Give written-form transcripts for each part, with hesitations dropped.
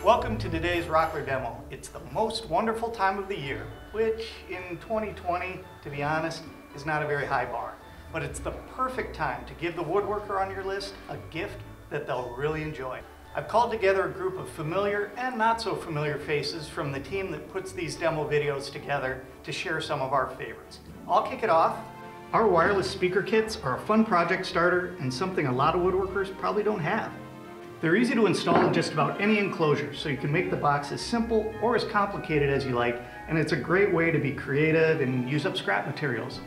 Welcome to today's Rockler demo. It's the most wonderful time of the year, which in 2020, to be honest, is not a very high bar. But it's the perfect time to give the woodworker on your list a gift that they'll really enjoy. I've called together a group of familiar and not so familiar faces from the team that puts these demo videos together to share some of our favorites. I'll kick it off. Our wireless speaker kits are a fun project starter and something a lot of woodworkers probably don't have. They're easy to install in just about any enclosure, so you can make the box as simple or as complicated as you like, and it's a great way to be creative and use up scrap materials.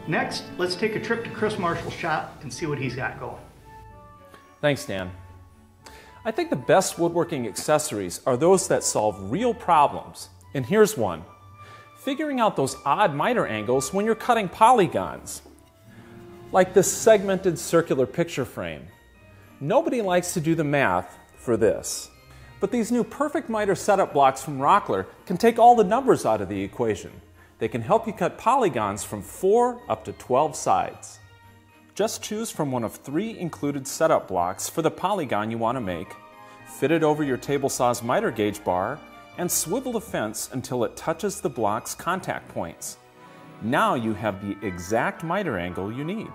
Next, let's take a trip to Chris Marshall's shop and see what he's got going. Thanks, Dan. I think the best woodworking accessories are those that solve real problems, and here's one. Figuring out those odd miter angles when you're cutting polygons, like this segmented circular picture frame. Nobody likes to do the math for this. But these new perfect miter setup blocks from Rockler can take all the numbers out of the equation. They can help you cut polygons from 4 up to 12 sides. Just choose from one of 3 included setup blocks for the polygon you want to make, fit it over your table saw's miter gauge bar, and swivel the fence until it touches the block's contact points. Now you have the exact miter angle you need.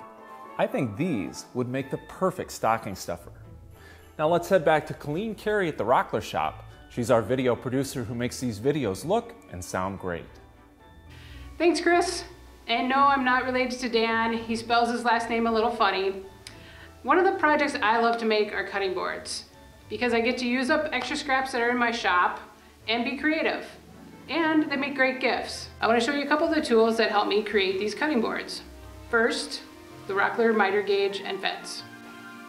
I think these would make the perfect stocking stuffer. Now let's head back to Colleen Carey at the Rockler shop. She's our video producer who makes these videos look and sound great. Thanks, Chris. And no, I'm not related to Dan. He spells his last name a little funny. One of the projects I love to make are cutting boards because I get to use up extra scraps that are in my shop and be creative. And they make great gifts. I want to show you a couple of the tools that help me create these cutting boards. First, the Rockler miter gauge and fence.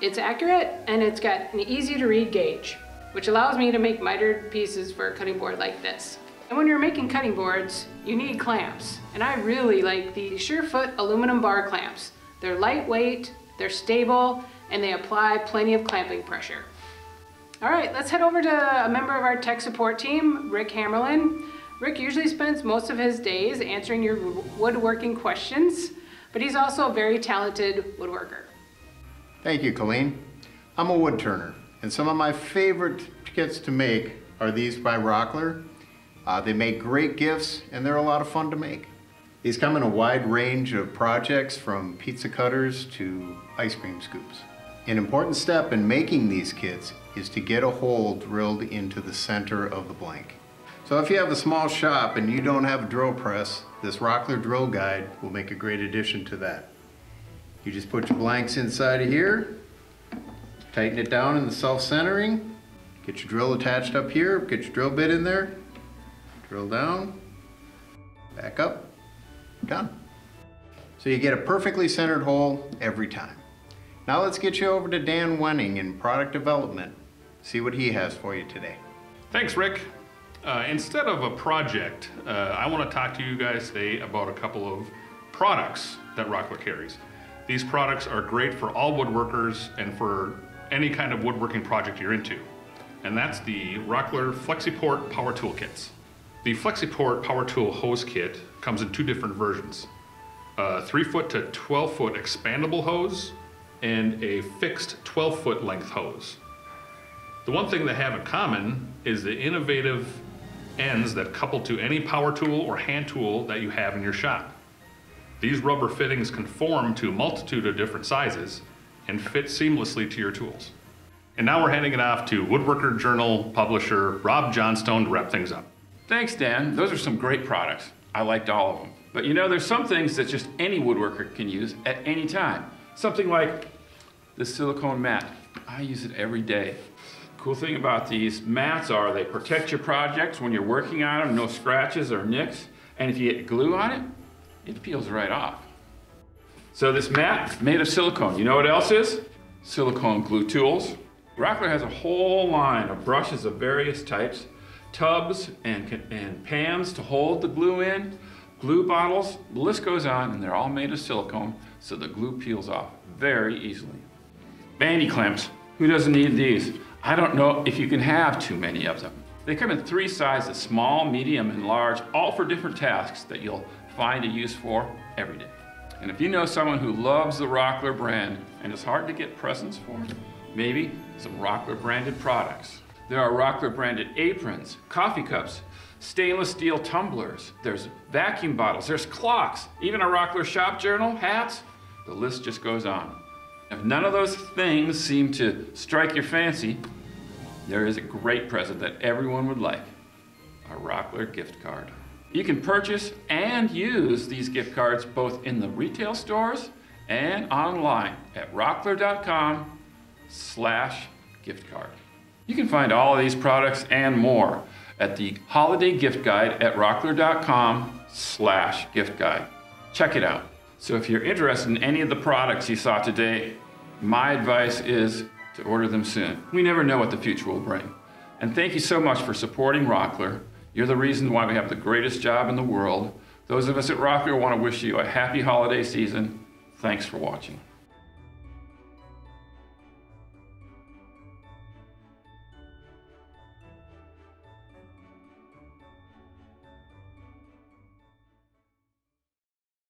It's accurate and it's got an easy to read gauge, which allows me to make mitered pieces for a cutting board like this. And when you're making cutting boards, you need clamps. And I really like the Surefoot aluminum bar clamps. They're lightweight, they're stable, and they apply plenty of clamping pressure. All right, let's head over to a member of our tech support team, Rick Hammerlin. Rick usually spends most of his days answering your woodworking questions, but he's also a very talented woodworker. Thank you, Colleen. I'm a wood turner, and some of my favorite kits to make are these by Rockler. They make great gifts, and they're a lot of fun to make. These come in a wide range of projects, from pizza cutters to ice cream scoops. An important step in making these kits is to get a hole drilled into the center of the blank. So if you have a small shop and you don't have a drill press, this Rockler drill guide will make a great addition to that. You just put your blanks inside of here, tighten it down in the self-centering, get your drill attached up here, get your drill bit in there, drill down, back up, done. So you get a perfectly centered hole every time. Now let's get you over to Dan Wenning in product development, see what he has for you today. Thanks, Rick. Instead of a project, I want to talk to you guys today about a couple of products that Rockler carries. These products are great for all woodworkers and for any kind of woodworking project you're into. And that's the Rockler Flexiport Power Tool Kits. The Flexiport Power Tool Hose Kit comes in 2 different versions. A 3-foot to 12-foot expandable hose and a fixed 12-foot length hose. The one thing they have in common is the innovative ends that couple to any power tool or hand tool that you have in your shop. These rubber fittings conform to a multitude of different sizes and fit seamlessly to your tools. And now we're handing it off to Woodworker Journal publisher Rob Johnstone to wrap things up. Thanks, Dan. Those are some great products. I liked all of them. But you know, there's some things that just any woodworker can use at any time. Something like the silicone mat. I use it every day. Cool thing about these mats are they protect your projects when you're working on them, no scratches or nicks. And if you get glue on it, it peels right off. So this mat is made of silicone. You know what else is? Silicone glue tools. Rockler has a whole line of brushes of various types, tubs and pans to hold the glue in, glue bottles, the list goes on, and they're all made of silicone, so the glue peels off very easily. Bandy clamps. Who doesn't need these? I don't know if you can have too many of them. They come in 3 sizes, small, medium, and large, all for different tasks that you'll find a use for every day. And if you know someone who loves the Rockler brand and it's hard to get presents for, maybe some Rockler branded products There are Rockler branded aprons, coffee cups, stainless steel tumblers, there's vacuum bottles, there's clocks, even a Rockler shop journal, hats. The list just goes on. If none of those things seem to strike your fancy, there is a great present that everyone would like, a Rockler gift card. You can purchase and use these gift cards both in the retail stores and online at rockler.com/gift card. You can find all of these products and more at the holiday gift guide at rockler.com/gift guide. Check it out. So if you're interested in any of the products you saw today, my advice is to order them soon. We never know what the future will bring. And thank you so much for supporting Rockler. You're the reason why we have the greatest job in the world. Those of us at Rockler want to wish you a happy holiday season. Thanks for watching.